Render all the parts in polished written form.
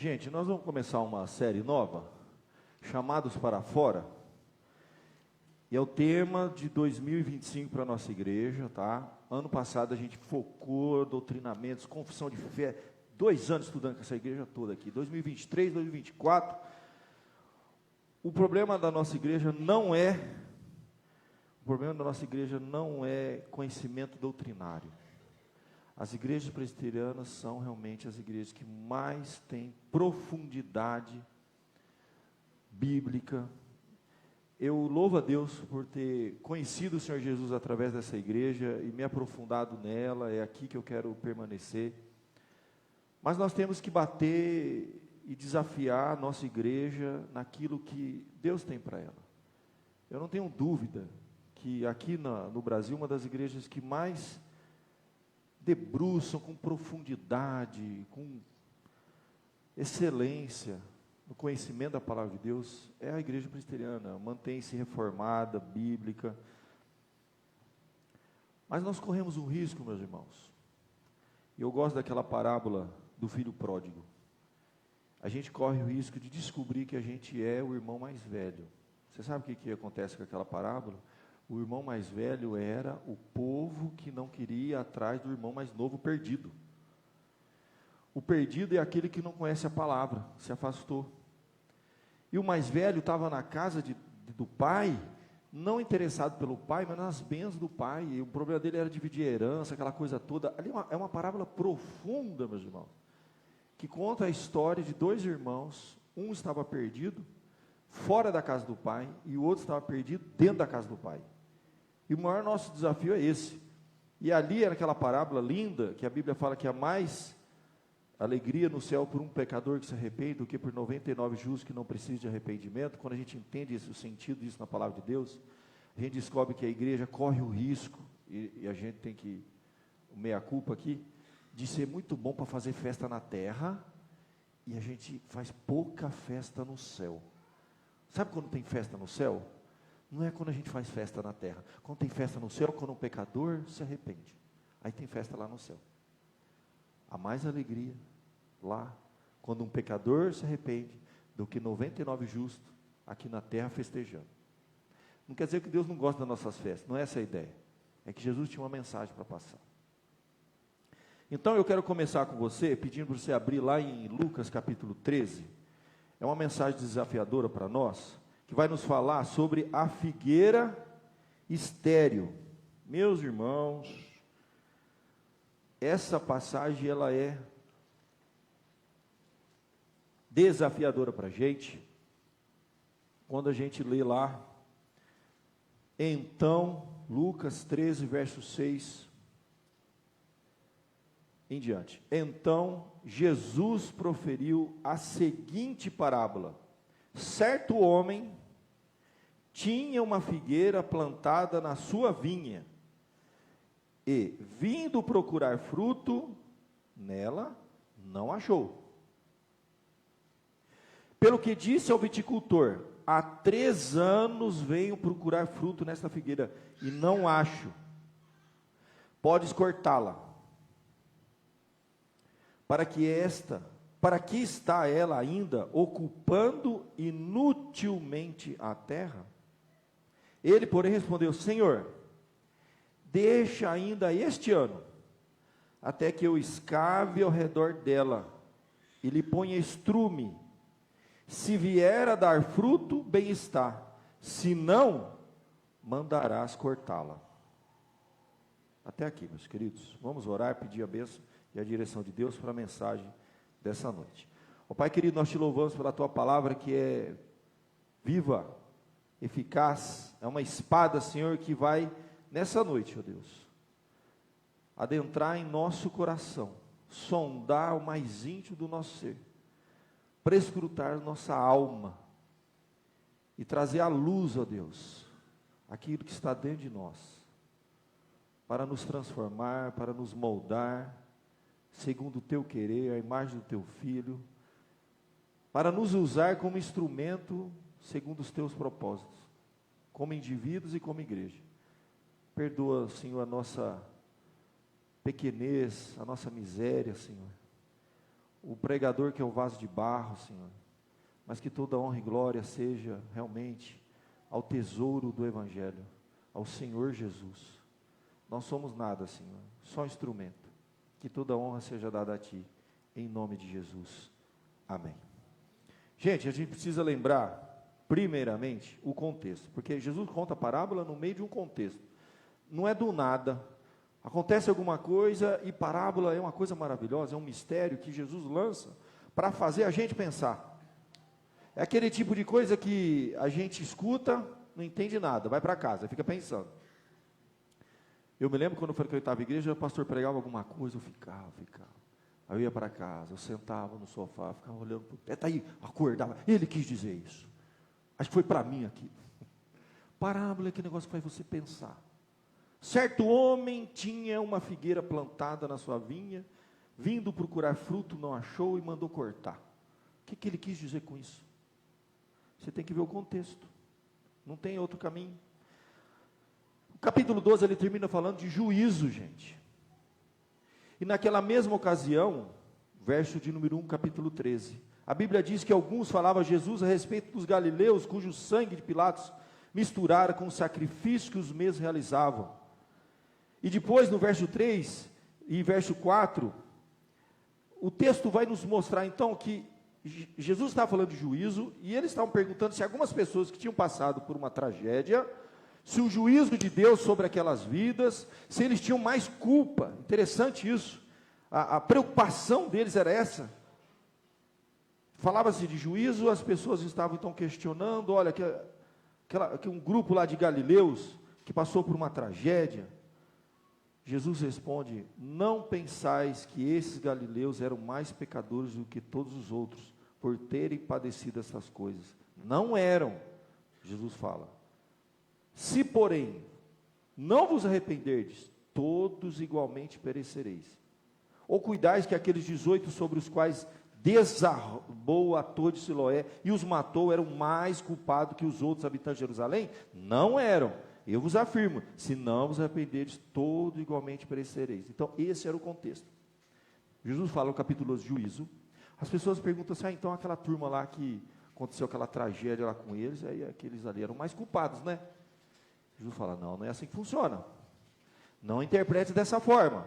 Gente, nós vamos começar uma série nova, Chamados para Fora, e é o tema de 2025 para a nossa igreja, tá? Ano passado a gente focou doutrinamentos, confissão de fé, 2 anos estudando com essa igreja toda aqui, 2023, 2024, o problema da nossa igreja não é conhecimento doutrinário. As igrejas presbiterianas são realmente as igrejas que mais têm profundidade bíblica. Eu louvo a Deus por ter conhecido o Senhor Jesus através dessa igreja e me aprofundado nela, é aqui que eu quero permanecer. Mas nós temos que bater e desafiar a nossa igreja naquilo que Deus tem para ela. Eu não tenho dúvida que aqui no Brasil, uma das igrejas que mais debruçam com profundidade, com excelência, no conhecimento da palavra de Deus, é a igreja presbiteriana, mantém-se reformada, bíblica. Mas nós corremos um risco, meus irmãos. Eu gosto daquela parábola do filho pródigo. A gente corre o risco de descobrir que a gente é o irmão mais velho. Você sabe o que acontece com aquela parábola? O irmão mais velho era o povo que não queria ir atrás do irmão mais novo perdido. O perdido é aquele que não conhece a palavra, se afastou. E o mais velho estava na casa do pai, não interessado pelo pai, mas nas bênçãos do pai. E o problema dele era dividir a herança, aquela coisa toda. Ali é uma parábola profunda, meus irmãos, que conta a história de 2 irmãos. Um estava perdido fora da casa do pai e o outro estava perdido dentro da casa do pai. E o maior nosso desafio é esse. E ali era aquela parábola linda, que a Bíblia fala que há mais alegria no céu por um pecador que se arrepende do que por 99 justos que não precisam de arrependimento. Quando a gente entende o sentido disso na palavra de Deus, a gente descobre que a igreja corre o risco, e a gente tem que, meia culpa aqui, de ser muito bom para fazer festa na terra, e a gente faz pouca festa no céu. Sabe quando tem festa no céu? Não é quando a gente faz festa na terra. Quando tem festa no céu, quando um pecador se arrepende. Aí tem festa lá no céu. Há mais alegria lá, quando um pecador se arrepende, do que 99 justos aqui na terra festejando. Não quer dizer que Deus não gosta das nossas festas, não é essa a ideia. É que Jesus tinha uma mensagem para passar. Então eu quero começar com você, pedindo para você abrir lá em Lucas capítulo 13. É uma mensagem desafiadora para nós, que vai nos falar sobre a figueira estéril. Meus irmãos, essa passagem ela é desafiadora para a gente, quando a gente lê lá, então, Lucas 13, verso 6 em diante. Então, Jesus proferiu a seguinte parábola: certo homem tinha uma figueira plantada na sua vinha, e, vindo procurar fruto nela, não achou. Pelo que disse ao viticultor: há 3 anos venho procurar fruto nesta figueira, e não acho. Podes cortá-la. Para que está ela ainda ocupando inutilmente a terra? Ele, porém, respondeu: Senhor, deixa ainda este ano, até que eu escave ao redor dela, e lhe ponha estrume. Se vier a dar fruto, bem está. Se não, mandarás cortá-la. Até aqui, meus queridos. Vamos orar, pedir a bênção e a direção de Deus para a mensagem dessa noite. Ó Pai querido, nós te louvamos pela tua palavra, que é viva, eficaz, é uma espada, Senhor, que vai nessa noite, ó Deus, adentrar em nosso coração, sondar o mais íntimo do nosso ser, prescrutar nossa alma e trazer à luz, ó Deus, aquilo que está dentro de nós, para nos transformar, para nos moldar segundo o teu querer, a imagem do teu Filho, para nos usar como instrumento segundo os teus propósitos, como indivíduos e como igreja. Perdoa, Senhor, a nossa pequenez, a nossa miséria, Senhor. o pregador que é o vaso de barro, Senhor, mas que toda honra e glória seja realmente ao tesouro do Evangelho, ao Senhor Jesus. Não somos nada, Senhor, só instrumento. Que toda honra seja dada a Ti, em nome de Jesus. Amém. Gente, a gente precisa lembrar, primeiramente, o contexto, porque Jesus conta a parábola no meio de um contexto. Não é do nada. Acontece alguma coisa e parábola é uma coisa maravilhosa, é um mistério que Jesus lança para fazer a gente pensar. É aquele tipo de coisa que a gente escuta, não entende nada, vai para casa, fica pensando. Eu me lembro quando eu frequentava a igreja, o pastor pregava alguma coisa, eu ficava. Aí eu ia para casa, eu sentava no sofá, ficava olhando para o teto, aí acordava, ele quis dizer isso. Acho que foi para mim aqui. Parábola é aquele negócio que faz você pensar. Certo homem tinha uma figueira plantada na sua vinha, vindo procurar fruto, não achou e mandou cortar. O que ele quis dizer com isso? Você tem que ver o contexto, não tem outro caminho. O capítulo 12, ele termina falando de juízo, gente. E naquela mesma ocasião, verso de número 1, capítulo 13, a Bíblia diz que alguns falavam a Jesus a respeito dos galileus, cujo sangue de Pilatos misturara com o sacrifício que os mesmos realizavam. E depois, no verso 3 e verso 4, o texto vai nos mostrar então que Jesus estava falando de juízo, e eles estavam perguntando se algumas pessoas que tinham passado por uma tragédia, se o juízo de Deus sobre aquelas vidas, se eles tinham mais culpa. Interessante isso, a preocupação deles era essa. Falava-se de juízo, as pessoas estavam então questionando, olha, que um grupo lá de galileus, que passou por uma tragédia. Jesus responde, não pensais que esses galileus eram mais pecadores do que todos os outros, por terem padecido essas coisas. Não eram, Jesus fala. Se, porém, não vos arrependerdes, todos igualmente perecereis. Ou cuidais que aqueles 18 sobre os quais desarmou a torre de Siloé e os matou, eram mais culpados que os outros habitantes de Jerusalém? Não eram. Eu vos afirmo, se não vos arrependerdes, todos igualmente perecereis. Então, esse era o contexto. Jesus fala no capítulo 12, juízo. As pessoas perguntam assim, então aquela turma lá que aconteceu aquela tragédia lá com eles, aí aqueles ali eram mais culpados, né? Jesus fala, não é assim que funciona. Não interprete dessa forma.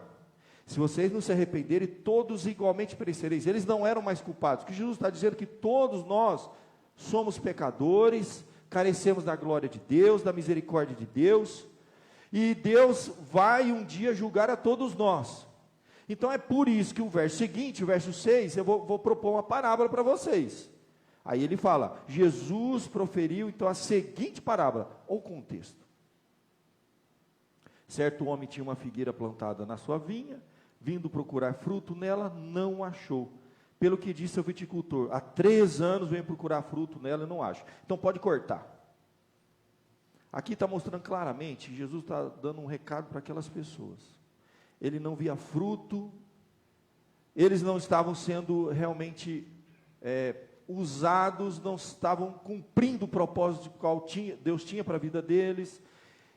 Se vocês não se arrependerem, todos igualmente perecereis. Eles não eram mais culpados. Que Jesus está dizendo que todos nós somos pecadores, carecemos da glória de Deus, da misericórdia de Deus, e Deus vai um dia julgar a todos nós. Então é por isso que o verso seguinte, o verso 6, eu vou propor uma parábola para vocês. Aí ele fala, Jesus proferiu então a seguinte parábola, ou contexto. Certo homem tinha uma figueira plantada na sua vinha, vindo procurar fruto nela, não achou. Pelo que disse ao viticultor, há 3 anos venho procurar fruto nela e não acho. Então pode cortar. Aqui está mostrando claramente, Jesus está dando um recado para aquelas pessoas. Ele não via fruto, eles não estavam sendo realmente usados, não estavam cumprindo o propósito que Deus tinha para a vida deles,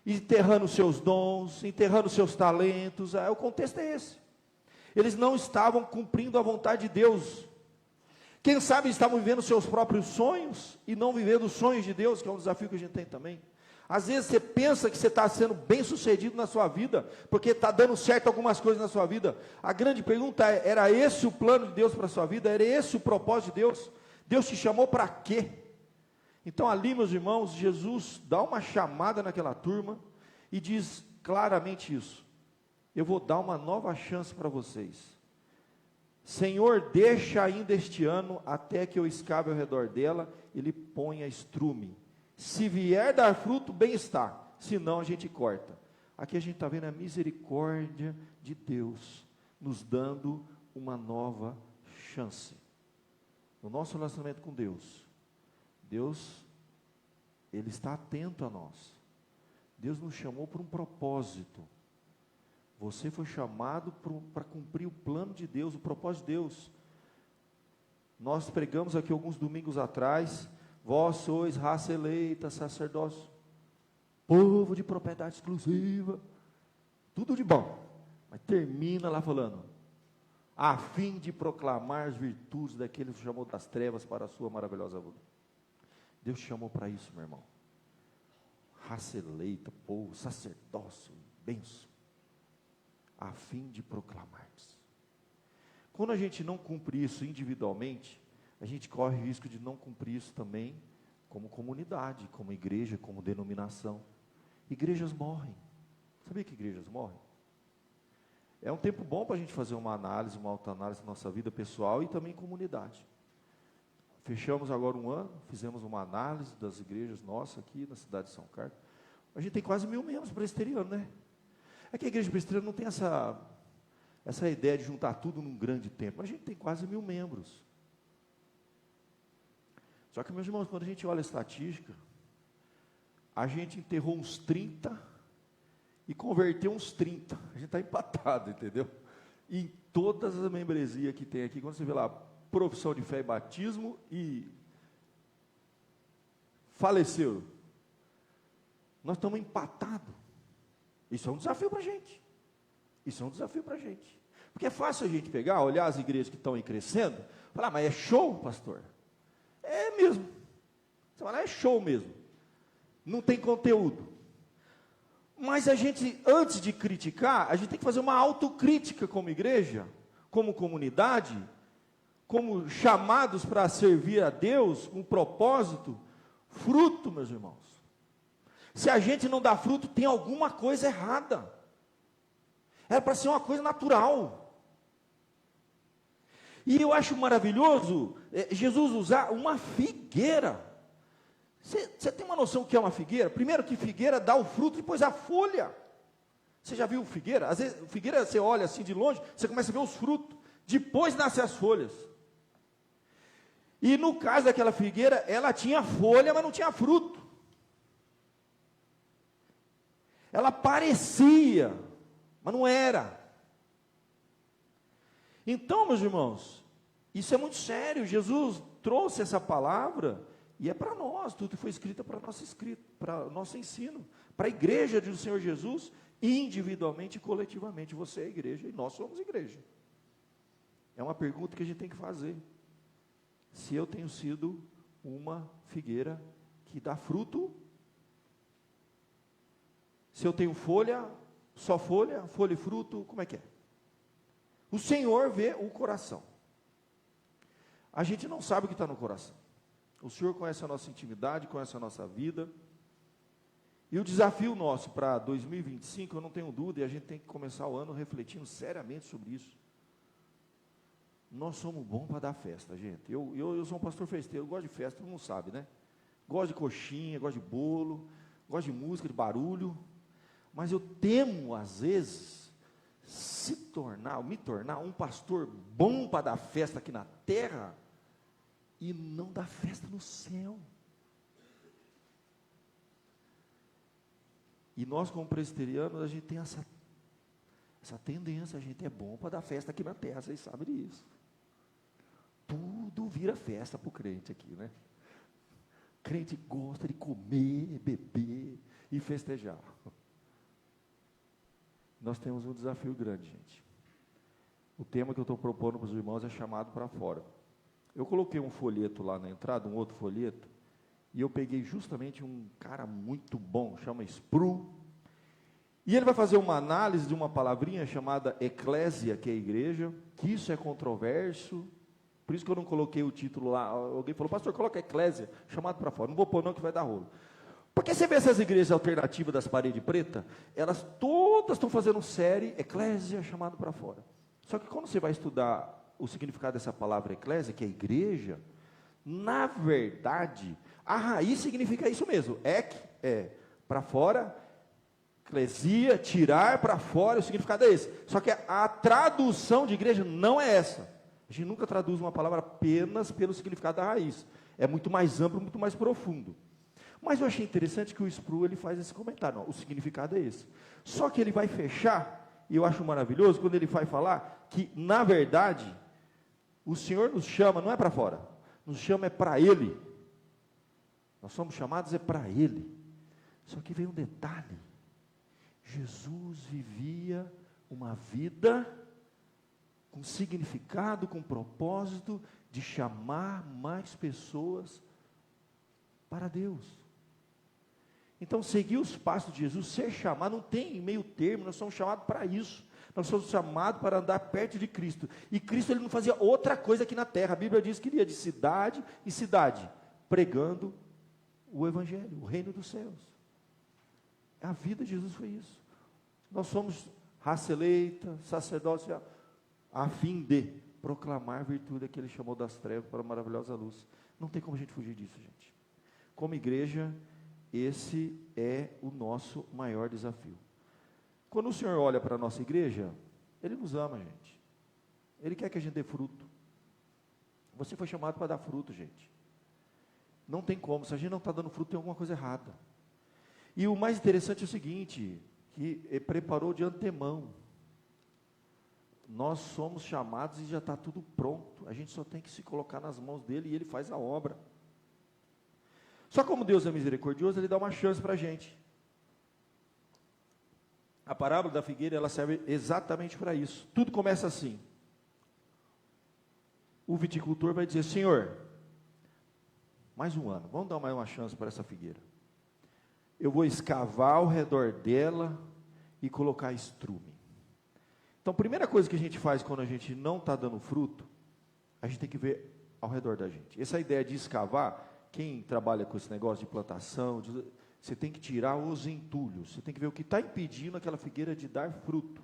enterrando seus dons, enterrando seus talentos. O contexto é esse. Eles não estavam cumprindo a vontade de Deus. Quem sabe estavam vivendo seus próprios sonhos e não vivendo os sonhos de Deus, que é um desafio que a gente tem também. Às vezes você pensa que você está sendo bem sucedido na sua vida, porque está dando certo algumas coisas na sua vida. A grande pergunta é, era esse o plano de Deus para a sua vida? Era esse o propósito de Deus? Deus te chamou para quê? Então ali, meus irmãos, Jesus dá uma chamada naquela turma e diz claramente isso. Eu vou dar uma nova chance para vocês. Senhor, deixa ainda este ano, até que eu escave ao redor dela, ele ponha estrume. Se vier dar fruto, bem está. Se não, a gente corta. Aqui a gente está vendo a misericórdia de Deus, nos dando uma nova chance. No nosso relacionamento com Deus, Ele está atento a nós. Deus nos chamou por um propósito. Você foi chamado para cumprir o plano de Deus, o propósito de Deus. Nós pregamos aqui alguns domingos atrás, vós sois raça eleita, sacerdócio, povo de propriedade exclusiva, tudo de bom, mas termina lá falando, a fim de proclamar as virtudes daquele que chamou das trevas para a sua maravilhosa luz. Deus te chamou para isso, meu irmão. Raça eleita, povo, sacerdócio, bênção, a fim de proclamar. Quando a gente não cumpre isso individualmente, a gente corre o risco de não cumprir isso também como comunidade, como igreja, como denominação. Igrejas morrem. Sabia que igrejas morrem? É um tempo bom para a gente fazer uma análise, uma autoanálise da nossa vida pessoal e também comunidade. Fechamos agora um ano, fizemos uma análise das igrejas nossas aqui na cidade de São Carlos. A gente tem quase 1000 membros presbiterianos, né? É que a igreja presbiteriana não tem essa ideia de juntar tudo num grande templo. A gente tem quase 1000 membros. Só que, meus irmãos, quando a gente olha a estatística, a gente enterrou uns 30 e converteu uns 30. A gente está empatado, entendeu? E em todas as membresias que tem aqui, quando você vê lá, profissão de fé e batismo e faleceram, nós estamos empatados. Isso é um desafio para a gente. Isso é um desafio para a gente. Porque é fácil a gente pegar, olhar as igrejas que estão aí crescendo, falar, mas é show, pastor? É mesmo. Você fala, é show mesmo. Não tem conteúdo. Mas a gente, antes de criticar, a gente tem que fazer uma autocrítica como igreja, como comunidade, como chamados para servir a Deus, com propósito, fruto, meus irmãos. Se a gente não dá fruto, tem alguma coisa errada. Era para ser uma coisa natural. E eu acho maravilhoso Jesus usar uma figueira. Você tem uma noção do que é uma figueira? Primeiro que figueira dá o fruto, depois a folha. Você já viu figueira? Às vezes, figueira você olha assim de longe, você começa a ver os frutos. Depois nascem as folhas. E no caso daquela figueira, ela tinha folha, mas não tinha fruto. Ela parecia, mas não era. Então, meus irmãos, isso é muito sério. Jesus trouxe essa palavra e é para nós. Tudo foi escrito para o nosso ensino, para a igreja do Senhor Jesus, individualmente e coletivamente. Você é a igreja e nós somos igreja. É uma pergunta que a gente tem que fazer. Se eu tenho sido uma figueira que dá fruto, se eu tenho folha, só folha e fruto, como é que é? O Senhor vê o coração. A gente não sabe o que está no coração. O Senhor conhece a nossa intimidade, conhece a nossa vida. E o desafio nosso para 2025, eu não tenho dúvida, e a gente tem que começar o ano refletindo seriamente sobre isso. Nós somos bons para dar festa, gente. Eu sou um pastor festeiro, eu gosto de festa, todo mundo sabe, né? Gosto de coxinha, gosto de bolo, gosto de música, de barulho. Mas eu temo, às vezes, me tornar um pastor bom para dar festa aqui na terra e não dar festa no céu. E nós, como presbiterianos, a gente tem essa tendência, a gente é bom para dar festa aqui na terra, vocês sabem disso. Tudo vira festa para o crente aqui, né? Crente gosta de comer, beber e festejar. Nós temos um desafio grande, gente. O tema que eu estou propondo para os irmãos é chamado para fora. Eu coloquei um folheto lá na entrada, um outro folheto, e eu peguei justamente um cara muito bom, chama Spru, e ele vai fazer uma análise de uma palavrinha chamada eclésia, que é igreja, que isso é controverso, por isso que eu não coloquei o título lá. Alguém falou, pastor, coloca eclésia, chamado para fora. Não vou pôr não, que vai dar rolo. Porque você vê essas igrejas alternativas das paredes pretas, elas todas estão fazendo série, eclésia, chamado para fora. Só que quando você vai estudar o significado dessa palavra eclésia, que é igreja, na verdade, a raiz significa isso mesmo. Ek é para fora, eclesia, tirar para fora, o significado é esse. Só que a tradução de igreja não é essa. A gente nunca traduz uma palavra apenas pelo significado da raiz. É muito mais amplo, muito mais profundo. Mas eu achei interessante que o Spru, ele faz esse comentário. Não, o significado é esse. Só que ele vai fechar, e eu acho maravilhoso, quando ele vai falar que, na verdade, o Senhor nos chama, não é para fora, nos chama é para Ele. Nós somos chamados é para Ele. Só que vem um detalhe. Jesus vivia uma vida com significado, com propósito de chamar mais pessoas para Deus. Então, seguir os passos de Jesus, ser chamado, não tem meio termo, nós somos chamados para isso. Nós somos chamados para andar perto de Cristo. E Cristo, ele não fazia outra coisa aqui na terra. A Bíblia diz que ele ia de cidade em cidade, pregando o Evangelho, o reino dos céus. A vida de Jesus foi isso. Nós somos raça eleita, sacerdócio, a fim de proclamar a virtude que ele chamou das trevas para a maravilhosa luz. Não tem como a gente fugir disso, gente. Como igreja, esse é o nosso maior desafio. Quando o Senhor olha para a nossa igreja, Ele nos ama, gente. Ele quer que a gente dê fruto. Você foi chamado para dar fruto, gente. Não tem como, se a gente não está dando fruto, tem alguma coisa errada. E o mais interessante é o seguinte, que Ele preparou de antemão. Nós somos chamados e já está tudo pronto. A gente só tem que se colocar nas mãos dEle e Ele faz a obra. Só como Deus é misericordioso, Ele dá uma chance para a gente. A parábola da figueira, ela serve exatamente para isso. Tudo começa assim. O viticultor vai dizer, Senhor, mais um ano, vamos dar mais uma chance para essa figueira. Eu vou escavar ao redor dela e colocar estrume. Então, a primeira coisa que a gente faz quando a gente não está dando fruto, a gente tem que ver ao redor da gente. Essa ideia de escavar, quem trabalha com esse negócio de plantação, você tem que tirar os entulhos, você tem que ver o que está impedindo aquela figueira de dar fruto.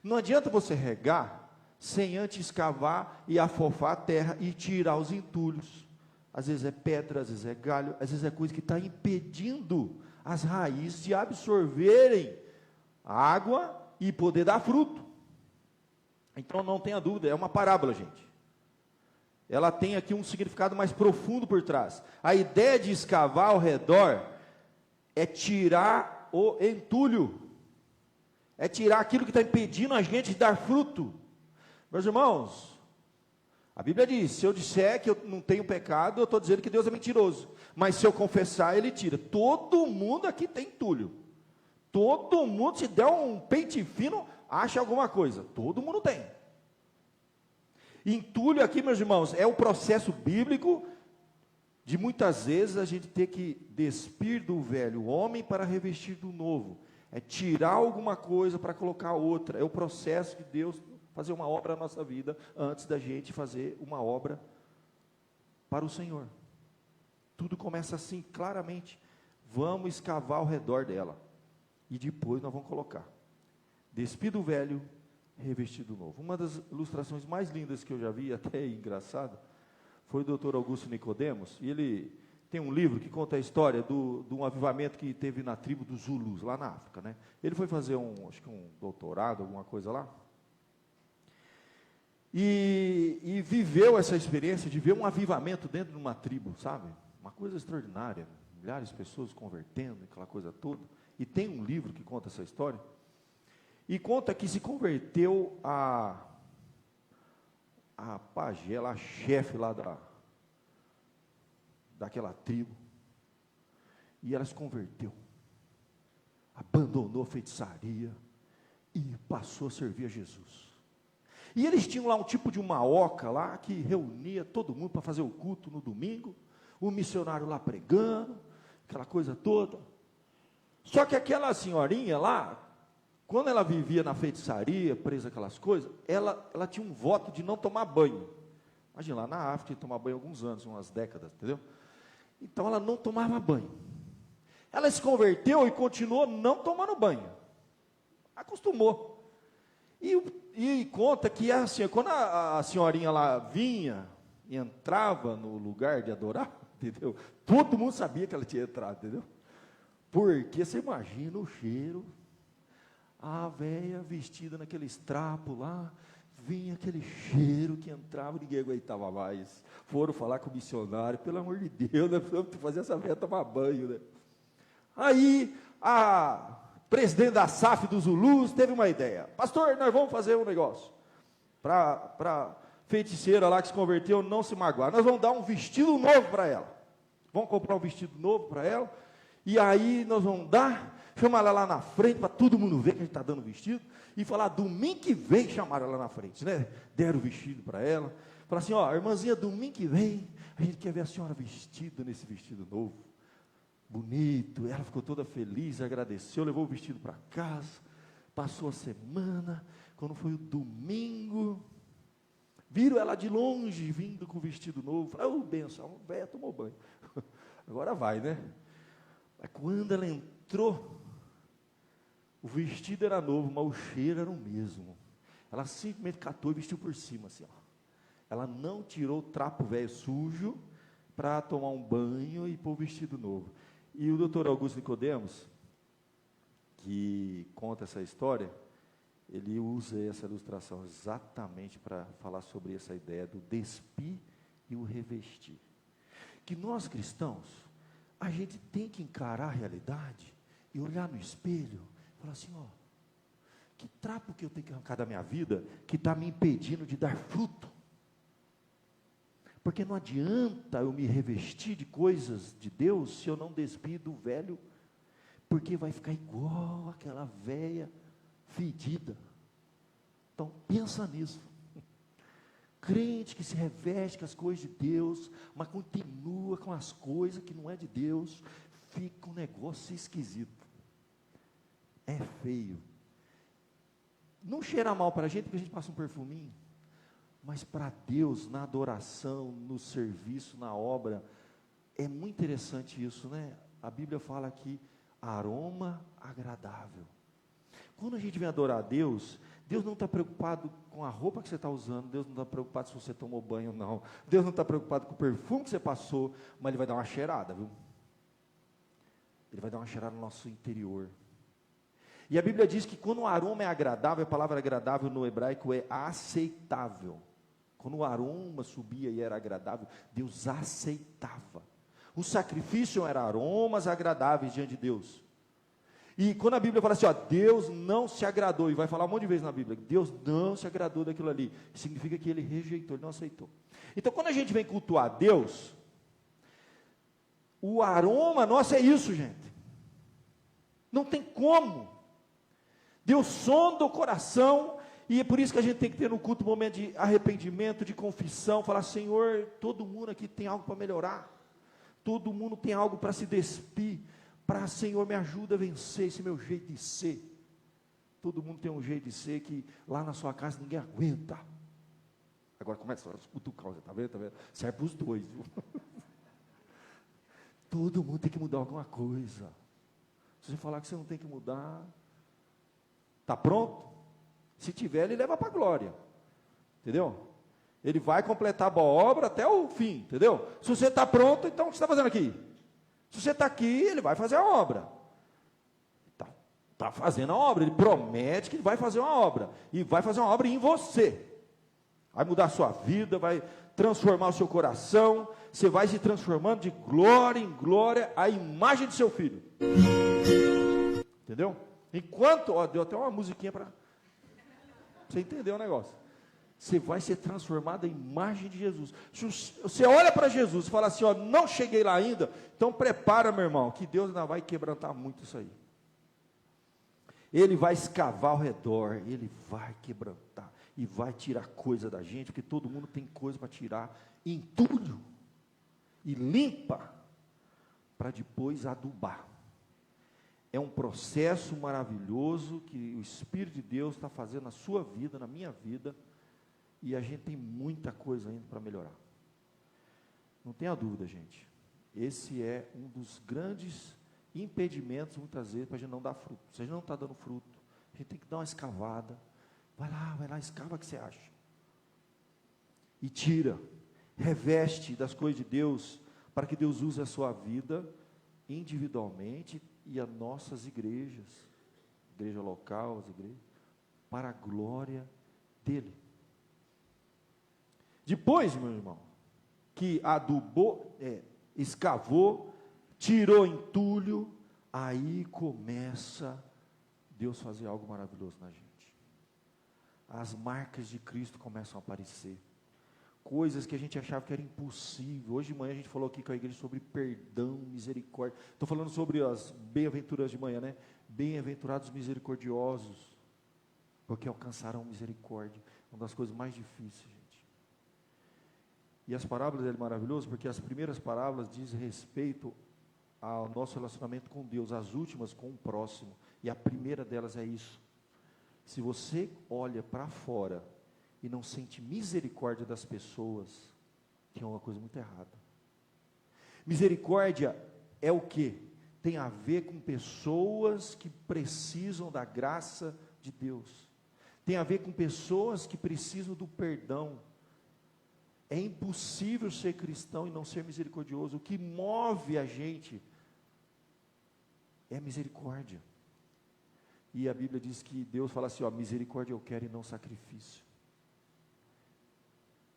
Não adianta você regar sem antes escavar e afofar a terra e tirar os entulhos. Às vezes é pedra, às vezes é galho, às vezes é coisa que está impedindo as raízes de absorverem a água e poder dar fruto. Então não tenha dúvida, é uma parábola, gente. Ela tem aqui um significado mais profundo por trás. A ideia de escavar ao redor é tirar o entulho, é tirar aquilo que está impedindo a gente de dar fruto. Meus irmãos, a Bíblia diz, se eu disser que eu não tenho pecado, eu estou dizendo que Deus é mentiroso. Mas se eu confessar, Ele tira. Todo mundo aqui tem entulho. Todo mundo, se der um pente fino, acha alguma coisa. Todo mundo tem. Entulho aqui, meus irmãos, é o processo bíblico de muitas vezes a gente ter que despir do velho homem para revestir do novo. É tirar alguma coisa para colocar outra. É o processo de Deus fazer uma obra na nossa vida antes da gente fazer uma obra para o Senhor. Tudo começa assim, claramente. Vamos escavar ao redor dela. E depois nós vamos colocar. Despir do velho, revestido novo. Uma das ilustrações mais lindas que eu já vi, até engraçado, foi do Dr. Augusto Nicodemos, e ele tem um livro que conta a história de um avivamento que teve na tribo dos Zulus, lá na África, né? Ele foi fazer acho que um doutorado, alguma coisa lá, e viveu essa experiência de ver um avivamento dentro de uma tribo, sabe? Uma coisa extraordinária, milhares de pessoas convertendo, aquela coisa toda, e tem um livro que conta essa história, e conta que se converteu a pajé, a chefe lá daquela tribo, e ela se converteu, abandonou a feitiçaria, e passou a servir a Jesus. E eles tinham lá um tipo de uma oca lá, que reunia todo mundo para fazer o culto no domingo, o missionário lá pregando, aquela coisa toda. Só que aquela senhorinha lá, quando ela vivia na feitiçaria, presa aquelas coisas, ela tinha um voto de não tomar banho. Imagina, lá na África, tomar banho há alguns anos, umas décadas, entendeu? Então ela não tomava banho. Ela se converteu e continuou não tomando banho. Acostumou. E conta que assim, quando a senhorinha lá vinha e entrava no lugar de adorar, entendeu? Todo mundo sabia que ela tinha entrado, entendeu? Porque você imagina o cheiro, a véia vestida naquele trapo lá, vinha aquele cheiro que entrava, ninguém aguentava mais. Foram falar com o missionário, pelo amor de Deus, né? Fazer essa véia tomar banho, né? Aí, a presidente da SAF dos Zulus teve uma ideia. Pastor, nós vamos fazer um negócio, para feiticeira lá que se converteu não se magoar. Nós vamos dar um vestido novo para ela. Vamos comprar um vestido novo para ela, e aí nós vamos dar, Chama ela lá na frente, para todo mundo ver que a gente está dando vestido, e falar, domingo que vem, chamaram ela na frente, né? Deram o vestido para ela, falaram assim, ó, irmãzinha, domingo que vem, a gente quer ver a senhora vestida nesse vestido novo, bonito. Ela ficou toda feliz, agradeceu, levou o vestido para casa, passou a semana, quando foi o domingo, viram ela de longe, vindo com o vestido novo, falaram, benção, a véia tomou banho, agora vai, né? Mas quando ela entrou, o vestido era novo, mas o cheiro era o mesmo. Ela simplesmente catou e vestiu por cima, assim, ó. Ela não tirou o trapo velho sujo para tomar um banho e pôr o vestido novo. E o doutor Augusto Nicodemos, que conta essa história, ele usa essa ilustração exatamente para falar sobre essa ideia do despir e o revestir. Que nós cristãos, a gente tem que encarar a realidade e olhar no espelho e falar assim, ó, que trapo que eu tenho que arrancar da minha vida que está me impedindo de dar fruto? Porque não adianta eu me revestir de coisas de Deus se eu não despir do velho, porque vai ficar igual aquela velha fedida. Então, pensa nisso. Crente que se reveste com as coisas de Deus, mas continua com as coisas que não é de Deus, fica um negócio esquisito. É feio. Não cheira mal para a gente, porque a gente passa um perfuminho. Mas para Deus, na adoração, no serviço, na obra, é muito interessante isso, né? A Bíblia fala aqui, aroma agradável. Quando a gente vem adorar a Deus, Deus não está preocupado com a roupa que você está usando, Deus não está preocupado se você tomou banho ou não, Deus não está preocupado com o perfume que você passou, mas Ele vai dar uma cheirada, viu? Ele vai dar uma cheirada no nosso interior. E a Bíblia diz que quando o aroma é agradável, a palavra agradável no hebraico é aceitável. Quando o aroma subia e era agradável, Deus aceitava. O sacrifício era aromas agradáveis diante de Deus. E quando a Bíblia fala assim, ó, Deus não se agradou, e vai falar um monte de vezes na Bíblia, Deus não se agradou daquilo ali, significa que Ele rejeitou, Ele não aceitou. Então quando a gente vem cultuar Deus, o aroma nosso é isso, gente. Não tem como. Deus sonda o coração, e é por isso que a gente tem que ter no culto um momento de arrependimento, de confissão, falar, Senhor, todo mundo aqui tem algo para melhorar, todo mundo tem algo para se despir, para, Senhor, me ajuda a vencer esse meu jeito de ser. Todo mundo tem um jeito de ser que lá na sua casa ninguém aguenta. Agora começa a cutucar, está vendo? Tá vendo? Serve para os dois, viu? Todo mundo tem que mudar alguma coisa. Se você falar que você não tem que mudar, está pronto? Se tiver, ele leva para a glória. Entendeu? Ele vai completar a boa obra até o fim, entendeu? Se você está pronto, então o que você está fazendo aqui? Se você está aqui, ele vai fazer a obra. Está fazendo a obra, ele promete que ele vai fazer uma obra. E vai fazer uma obra em você. Vai mudar a sua vida, vai transformar o seu coração. Você vai se transformando de glória em glória à imagem de seu filho. Entendeu? Enquanto, ó, deu até uma musiquinha para você entender o negócio. Você vai ser transformado à imagem de Jesus. Se você olha para Jesus e fala assim, ó, não cheguei lá ainda, então prepara, meu irmão, que Deus ainda vai quebrantar muito isso aí. Ele vai escavar ao redor, ele vai quebrantar, e vai tirar coisa da gente, porque todo mundo tem coisa para tirar, entulho, e limpa, para depois adubar. É um processo maravilhoso, que o Espírito de Deus está fazendo na sua vida, na minha vida, e a gente tem muita coisa ainda para melhorar. Não tenha dúvida, gente. Esse é um dos grandes impedimentos, muitas vezes, para a gente não dar fruto. Se a gente não está dando fruto, a gente tem que dar uma escavada. Vai lá, escava o que você acha. E tira, reveste das coisas de Deus, para que Deus use a sua vida individualmente e as nossas igrejas, igreja local, as igrejas, para a glória dEle. Depois, meu irmão, que adubou, escavou, tirou entulho, aí começa Deus fazer algo maravilhoso na gente. As marcas de Cristo começam a aparecer. coisas que a gente achava que era impossível. Hoje de manhã a gente falou aqui com a igreja sobre perdão, misericórdia. Estou falando sobre as bem-aventuras de manhã, né? Bem-aventurados misericordiosos, porque alcançarão misericórdia. Uma das coisas mais difíceis, gente. E as parábolas é maravilhoso, porque as primeiras parábolas dizem respeito ao nosso relacionamento com Deus, as últimas com o próximo. E a primeira delas é isso. Se você olha para fora e não sente misericórdia das pessoas, tem uma coisa muito errada. Misericórdia é o quê? Tem a ver com pessoas que precisam da graça de Deus. Tem a ver com pessoas que precisam do perdão. É impossível ser cristão e não ser misericordioso. O que move a gente é a misericórdia. E a Bíblia diz que Deus fala assim, ó, misericórdia eu quero e não sacrifício.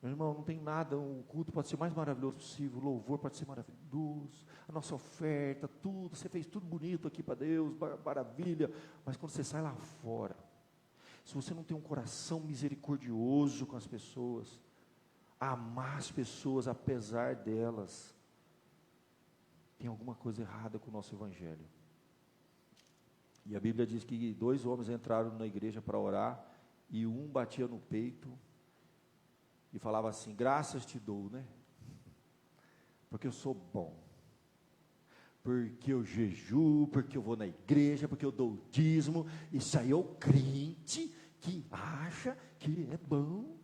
Meu irmão, não tem nada, o culto pode ser o mais maravilhoso possível, o louvor pode ser maravilhoso, a nossa oferta, tudo, você fez tudo bonito aqui para Deus, maravilha, mas quando você sai lá fora, se você não tem um coração misericordioso com as pessoas, amar as pessoas apesar delas, tem alguma coisa errada com o nosso evangelho. E a Bíblia diz que 2 homens entraram na igreja para orar, e um batia no peito, e falava assim, graças te dou, né? Porque eu sou bom, porque eu jejuo, porque eu vou na igreja, porque eu dou o dízimo. Isso aí é o crente que acha que é bom.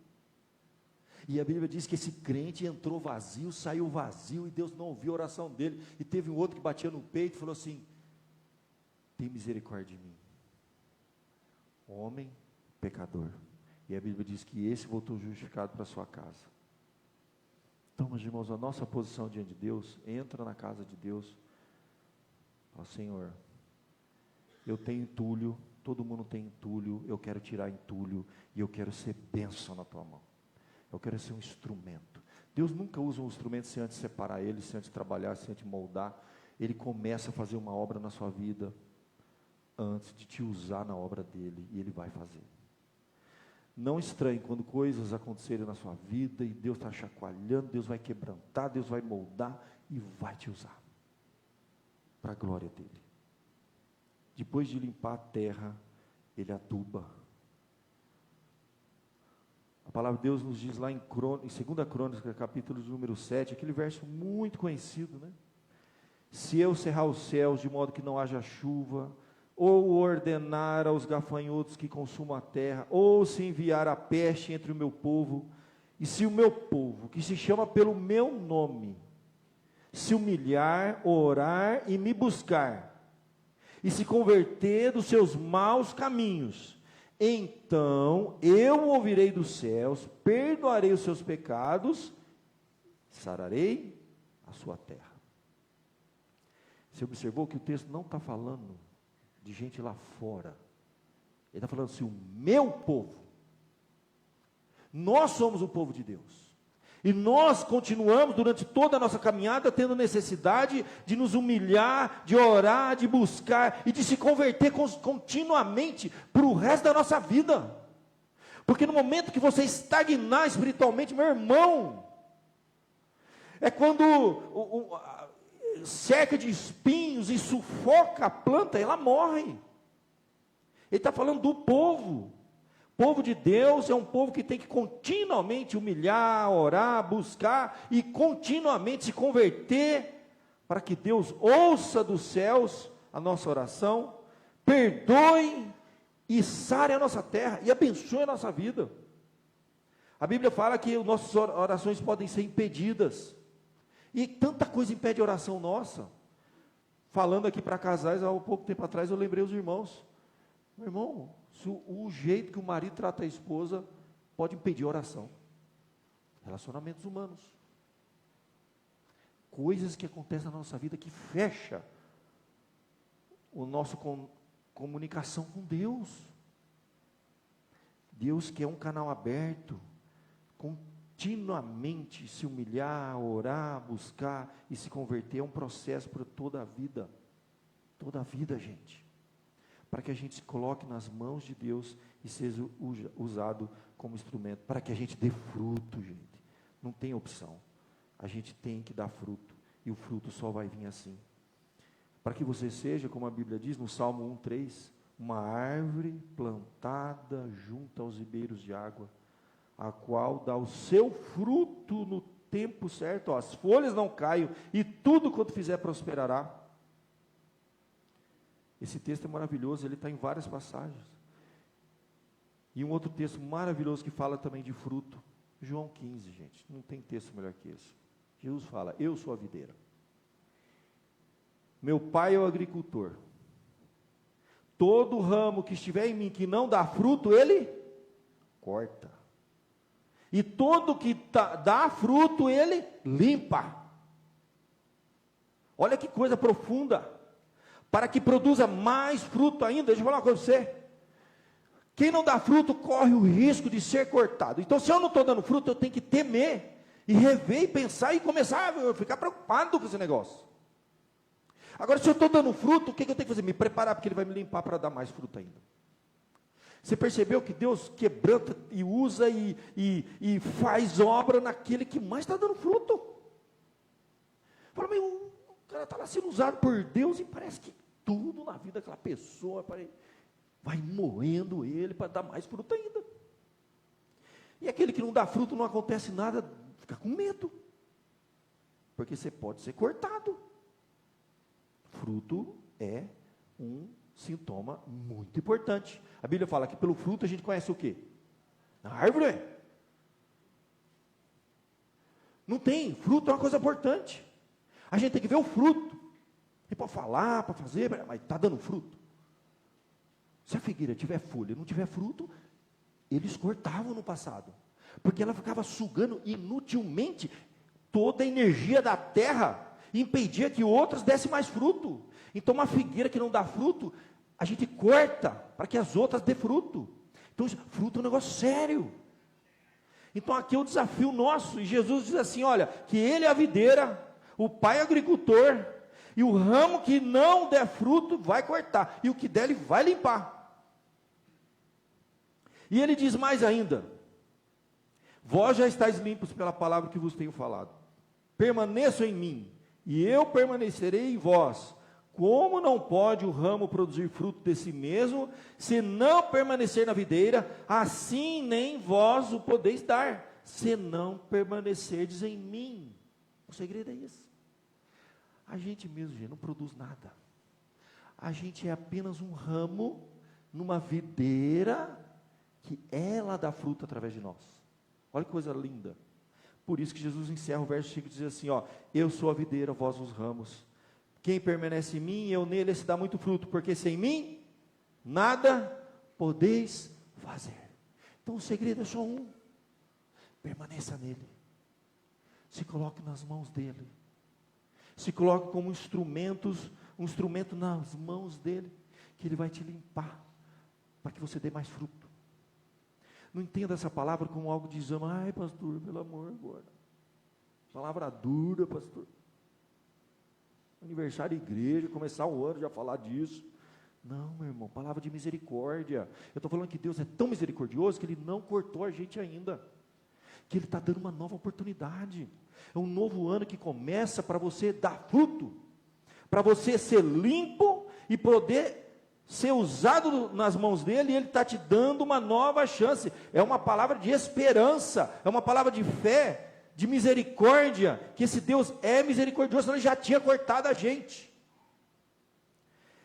E a Bíblia diz que esse crente entrou vazio, saiu vazio, e Deus não ouviu a oração dele. E teve um outro que batia no peito e falou assim, tem misericórdia de mim, homem pecador. E a Bíblia diz que esse voltou justificado para a sua casa. Então, meus irmãos, a nossa posição diante de Deus, entra na casa de Deus, fala, Senhor, eu tenho entulho, todo mundo tem entulho, eu quero tirar entulho, e eu quero ser bênção na tua mão. Eu quero ser um instrumento. Deus nunca usa um instrumento sem antes separar ele, sem antes trabalhar, sem antes moldar. Ele começa a fazer uma obra na sua vida, antes de te usar na obra dele, e ele vai fazer. Não estranhe quando coisas acontecerem na sua vida, e Deus está chacoalhando, Deus vai quebrantar, Deus vai moldar, e vai te usar, para a glória dele. Depois de limpar a terra, ele aduba. A palavra de Deus nos diz lá em 2 Crônicas, capítulo número 7, aquele verso muito conhecido, né? Se eu cerrar os céus de modo que não haja chuva, ou ordenar aos gafanhotos que consumam a terra, ou se enviar a peste entre o meu povo, e se o meu povo, que se chama pelo meu nome, se humilhar, orar e me buscar, e se converter dos seus maus caminhos, então eu ouvirei dos céus, perdoarei os seus pecados, sararei a sua terra. Você observou que o texto não está falando de gente lá fora. Ele está falando assim, o meu povo. Nós somos o povo de Deus. E nós continuamos durante toda a nossa caminhada tendo necessidade de nos humilhar, de orar, de buscar e de se converter continuamente para o resto da nossa vida. Porque no momento que você estagnar espiritualmente, meu irmão, é quando cerca de espinhos e sufoca a planta, ela morre. Ele está falando do povo. O povo de Deus é um povo que tem que continuamente humilhar, orar, buscar e continuamente se converter, para que Deus ouça dos céus a nossa oração, perdoe e sare a nossa terra e abençoe a nossa vida. A Bíblia fala que as nossas orações podem ser impedidas. E tanta coisa impede a oração nossa. Falando aqui para casais, há um pouco tempo atrás eu lembrei os irmãos. Meu irmão, o jeito que o marido trata a esposa pode impedir a oração. Relacionamentos humanos. Coisas que acontecem na nossa vida que fecha o nosso comunicação com Deus. Deus quer um canal aberto, continuamente se humilhar, orar, buscar e se converter. É um processo para toda a vida, gente, para que a gente se coloque nas mãos de Deus e seja usado como instrumento, para que a gente dê fruto, gente. Não tem opção. A gente tem que dar fruto. E o fruto só vai vir assim. Para que você seja, como a Bíblia diz no Salmo 1:3, uma árvore plantada junto aos ribeiros de água, a qual dá o seu fruto no tempo certo, as folhas não caem, e tudo quanto fizer prosperará. Esse texto é maravilhoso, ele está em várias passagens. E um outro texto maravilhoso que fala também de fruto, João 15, gente, não tem texto melhor que esse. Jesus fala, eu sou a videira. Meu pai é o agricultor. Todo ramo que estiver em mim que não dá fruto, ele corta. E todo que dá fruto, ele limpa. Olha que coisa profunda. Para que produza mais fruto ainda. Deixa eu falar uma coisa para você. Quem não dá fruto corre o risco de ser cortado. Então, se eu não estou dando fruto, eu tenho que temer, e rever, e pensar, e começar a ficar preocupado com esse negócio. Agora, se eu estou dando fruto, o que eu tenho que fazer? Me preparar, porque ele vai me limpar para dar mais fruto ainda. Você percebeu que Deus quebranta e usa e faz obra naquele que mais está dando fruto? Fala, mas o cara está lá sendo usado por Deus e parece que tudo na vida daquela pessoa vai moendo ele para dar mais fruto ainda. E aquele que não dá fruto, não acontece nada, fica com medo. Porque você pode ser cortado. Fruto é um sintoma muito importante. A Bíblia fala que pelo fruto a gente conhece o quê? A árvore. Não tem, fruto é uma coisa importante. A gente tem que ver o fruto. E pode falar, para fazer, mas está dando fruto. Se a figueira tiver folha e não tiver fruto, eles cortavam no passado. Porque ela ficava sugando inutilmente toda a energia da terra e impedia que outras dessem mais fruto. Então, uma figueira que não dá fruto, a gente corta para que as outras dê fruto. Então, fruto é um negócio sério. Então, aqui é o desafio nosso. E Jesus diz assim, olha, que ele é a videira, o pai é agricultor, e o ramo que não der fruto vai cortar, e o que der ele vai limpar. E ele diz mais ainda, vós já estáis limpos pela palavra que vos tenho falado. Permaneçam em mim, e eu permanecerei em vós. Como não pode o ramo produzir fruto de si mesmo, se não permanecer na videira, assim nem vós o podeis dar, se não permanecerdes em mim. O segredo é esse. A gente mesmo, gente, não produz nada. A gente é apenas um ramo numa videira que ela dá fruto através de nós. Olha que coisa linda. Por isso que Jesus encerra o verso 5 e diz assim, ó, eu sou a videira, vós os ramos. Quem permanece em mim, eu nele, esse dá muito fruto, porque sem mim, nada podeis fazer. Então o segredo é só um, permaneça nele, se coloque nas mãos dele, se coloque como um instrumento nas mãos dele, que ele vai te limpar, para que você dê mais fruto. Não entenda essa palavra como algo de exame, ai pastor, pelo amor agora, palavra dura pastor, aniversário de igreja, começar o ano já falar disso. Não, meu irmão, palavra de misericórdia. Eu estou falando que Deus é tão misericordioso que Ele não cortou a gente ainda, que Ele está dando uma nova oportunidade. É um novo ano que começa para você dar fruto, para você ser limpo e poder ser usado nas mãos dEle, e Ele está te dando uma nova chance. É uma palavra de esperança, é uma palavra de fé, de misericórdia, que esse Deus é misericordioso, senão Ele já tinha cortado a gente.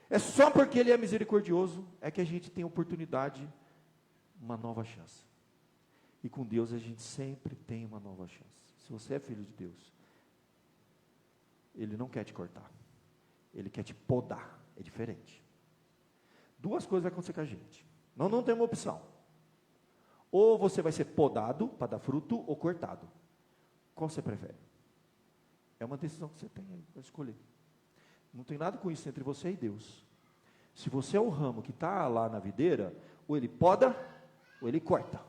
É só porque Ele é misericordioso, é que a gente tem oportunidade, uma nova chance. E com Deus a gente sempre tem uma nova chance. Se você é filho de Deus, Ele não quer te cortar, Ele quer te podar, é diferente. Duas coisas vão acontecer com a gente, não tem uma opção. Ou você vai ser podado para dar fruto, ou cortado. Qual você prefere? É uma decisão que você tem aí para escolher. Não tem nada com isso entre você e Deus. Se você é o ramo que está lá na videira, ou ele poda, ou ele corta.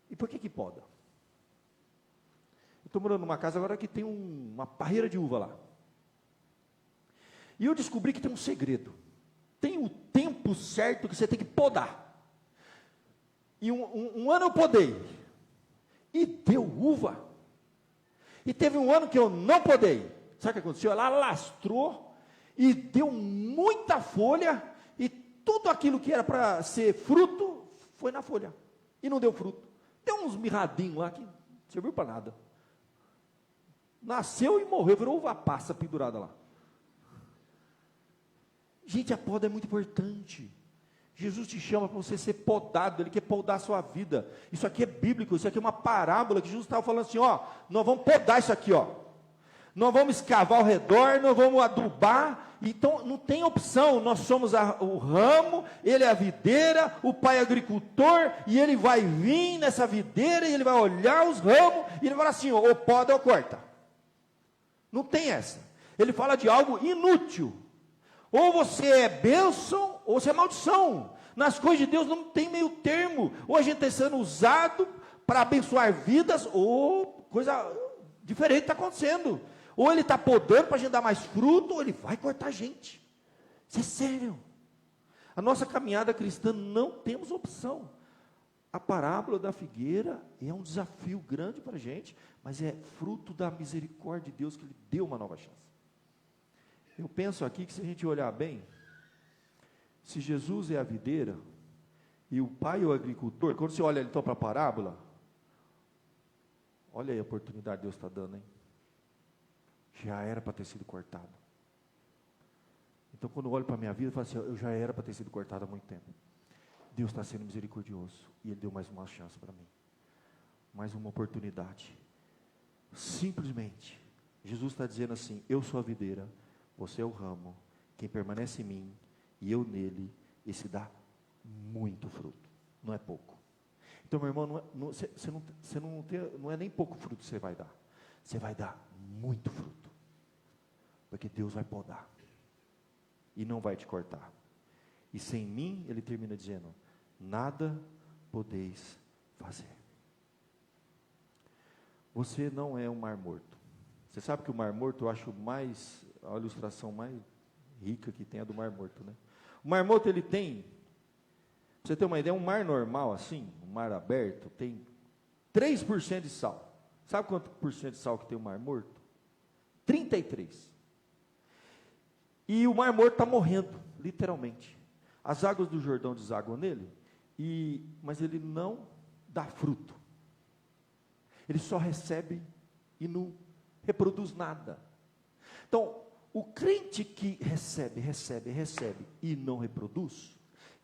E por que poda? Eu estou morando numa casa agora que tem uma parreira de uva lá. E eu descobri que tem um segredo. Tem o tempo certo que você tem que podar. E um ano eu podei. e deu uva. E teve um ano que eu não podei. Sabe o que aconteceu? Ela lastrou e deu muita folha, e tudo aquilo que era para ser fruto, foi na folha. E não deu fruto. Deu uns mirradinhos lá que não serviu para nada. Nasceu e morreu, virou uva passa pendurada lá. Gente, a poda é muito importante. Jesus te chama para você ser podado, Ele quer podar a sua vida. Isso aqui é bíblico, isso aqui é uma parábola que Jesus estava falando assim, ó, nós vamos podar isso aqui, ó. Nós vamos escavar ao redor, nós vamos adubar, então não tem opção, nós somos o ramo, Ele é a videira, o Pai é agricultor, e Ele vai vir nessa videira, e Ele vai olhar os ramos, e Ele vai falar assim, ou poda ou corta. Não tem essa. Ele fala de algo inútil. Ou você é bênção, ou você é maldição. Nas coisas de Deus não tem meio termo. Ou a gente está sendo usado para abençoar vidas, ou coisa diferente está acontecendo. Ou Ele está podando para a gente dar mais fruto, ou Ele vai cortar a gente. Isso é sério. A nossa caminhada cristã não temos opção. A parábola da figueira é um desafio grande para a gente, mas é fruto da misericórdia de Deus que Ele deu uma nova chance. Eu penso aqui que se a gente olhar bem, se Jesus é a videira, e o Pai é o agricultor, quando você olha então para a parábola, olha aí a oportunidade que Deus está dando, hein? Já era para ter sido cortado. Então quando eu olho para a minha vida, eu falo assim, eu já era para ter sido cortado há muito tempo. Deus está sendo misericordioso, e Ele deu mais uma chance para mim, mais uma oportunidade. Simplesmente, Jesus está dizendo assim, eu sou a videira, você é o ramo, quem permanece em mim, e eu nele, esse dá muito fruto, não é pouco. Então meu irmão, não é nem pouco fruto que você vai dar muito fruto, porque Deus vai podar, e não vai te cortar. E sem mim, ele termina dizendo, nada podeis fazer. Você não é um mar morto. Você sabe que o mar morto, eu acho a ilustração mais rica que tem é do mar morto, né? O mar morto, ele tem, pra você ter uma ideia, um mar normal assim, um mar aberto, tem 3% de sal. Sabe quanto por cento de sal que tem o mar morto? 33%. E o mar morto está morrendo, literalmente. As águas do Jordão desaguam nele, mas ele não dá fruto. Ele só recebe e não reproduz nada. Então, o crente que recebe e não reproduz,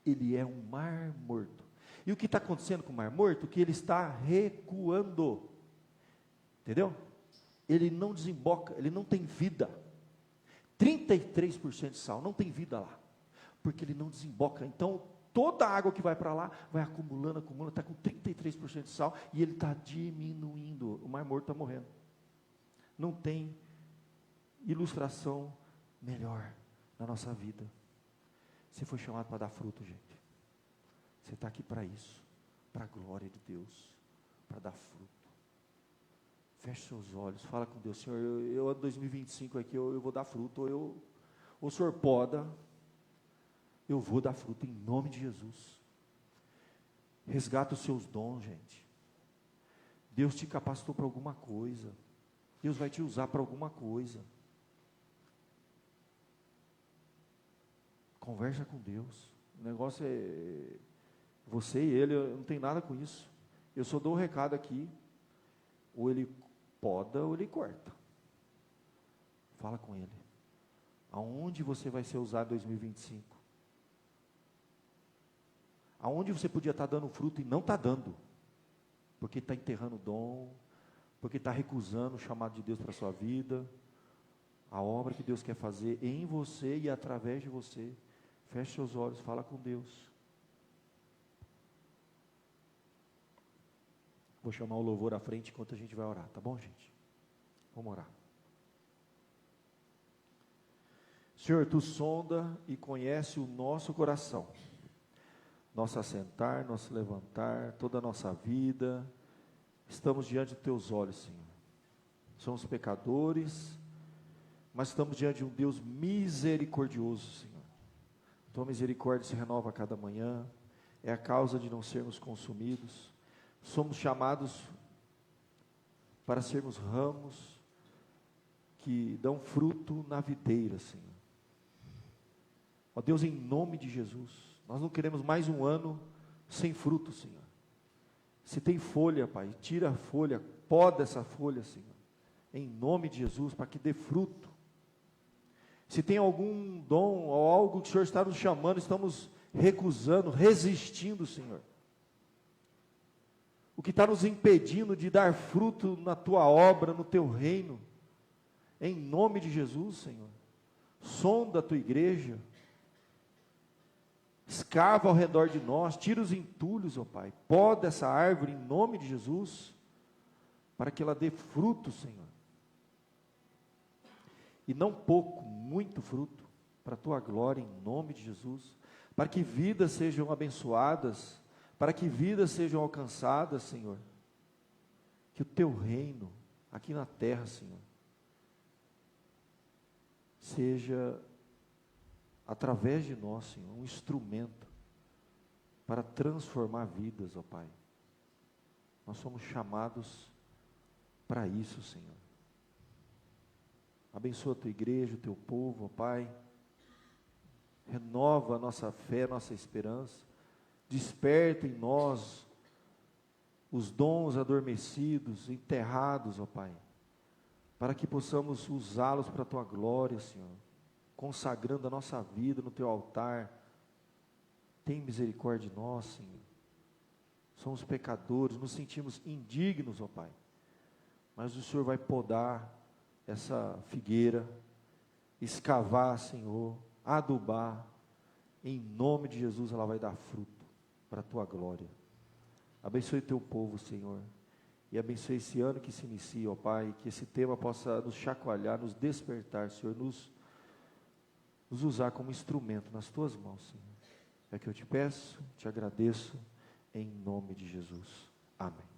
ele é um mar morto. E o que está acontecendo com o mar morto? Que ele está recuando. Entendeu? Ele não desemboca, ele não tem vida. 33% de sal, não tem vida lá. Porque ele não desemboca. Então, toda a água que vai para lá, vai acumulando, está com 33% de sal, e ele está diminuindo, o mar morto está morrendo. Não tem ilustração melhor na nossa vida. Você foi chamado para dar fruto, gente. Você está aqui para isso, para a glória de Deus, para dar fruto. Feche seus olhos, fala com Deus, Senhor, eu 2025 aqui, eu vou dar fruto, ou o Senhor poda, eu vou dar fruto em nome de Jesus. Resgata os seus dons, gente. Deus te capacitou para alguma coisa. Deus vai te usar para alguma coisa. Conversa com Deus. O negócio é você e Ele, eu não tenho nada com isso. Eu só dou o recado aqui. Ou Ele poda ou Ele corta. Fala com Ele. Aonde você vai ser usado em 2025? Aonde você podia estar dando fruto e não está dando, porque está enterrando o dom, porque está recusando o chamado de Deus para a sua vida, a obra que Deus quer fazer em você e através de você. Feche seus olhos, fala com Deus. Vou chamar o louvor à frente enquanto a gente vai orar, tá bom, gente? Vamos orar. Senhor, Tu sonda e conhece o nosso coração. Nosso assentar, nosso levantar, toda a nossa vida, estamos diante dos Teus olhos, Senhor. Somos pecadores, mas estamos diante de um Deus misericordioso, Senhor. Tua misericórdia se renova a cada manhã, é a causa de não sermos consumidos. Somos chamados para sermos ramos que dão fruto na videira, Senhor. Ó Deus, em nome de Jesus, nós não queremos mais um ano sem fruto, Senhor. Se tem folha, Pai, tira a folha, poda essa folha, Senhor, em nome de Jesus, para que dê fruto. Se tem algum dom ou algo que o Senhor está nos chamando, estamos recusando, resistindo, Senhor. O que está nos impedindo de dar fruto na Tua obra, no Teu reino, em nome de Jesus, Senhor. Sonda a Tua igreja, escava ao redor de nós, tira os entulhos, ó Pai, poda essa árvore em nome de Jesus, para que ela dê fruto, Senhor. E não pouco, muito fruto, para a Tua glória em nome de Jesus, para que vidas sejam abençoadas, para que vidas sejam alcançadas, Senhor. Que o Teu reino, aqui na terra, Senhor, seja, através de nós, Senhor, um instrumento para transformar vidas, ó Pai. Nós somos chamados para isso, Senhor. Abençoa a Tua igreja, o Teu povo, ó Pai. Renova a nossa fé, a nossa esperança. Desperta em nós os dons adormecidos, enterrados, ó Pai, para que possamos usá-los para a Tua glória, Senhor, consagrando a nossa vida no Teu altar. Tem misericórdia de nós, Senhor. Somos pecadores, nos sentimos indignos, ó Pai, mas o Senhor vai podar essa figueira, escavar, Senhor, adubar, em nome de Jesus ela vai dar fruto para a Tua glória. Abençoe Teu povo, Senhor, e abençoe esse ano que se inicia, ó Pai, que esse tema possa nos chacoalhar, nos despertar, Senhor, nos usar como instrumento nas Tuas mãos, Senhor. É que eu te peço, te agradeço, em nome de Jesus. Amém.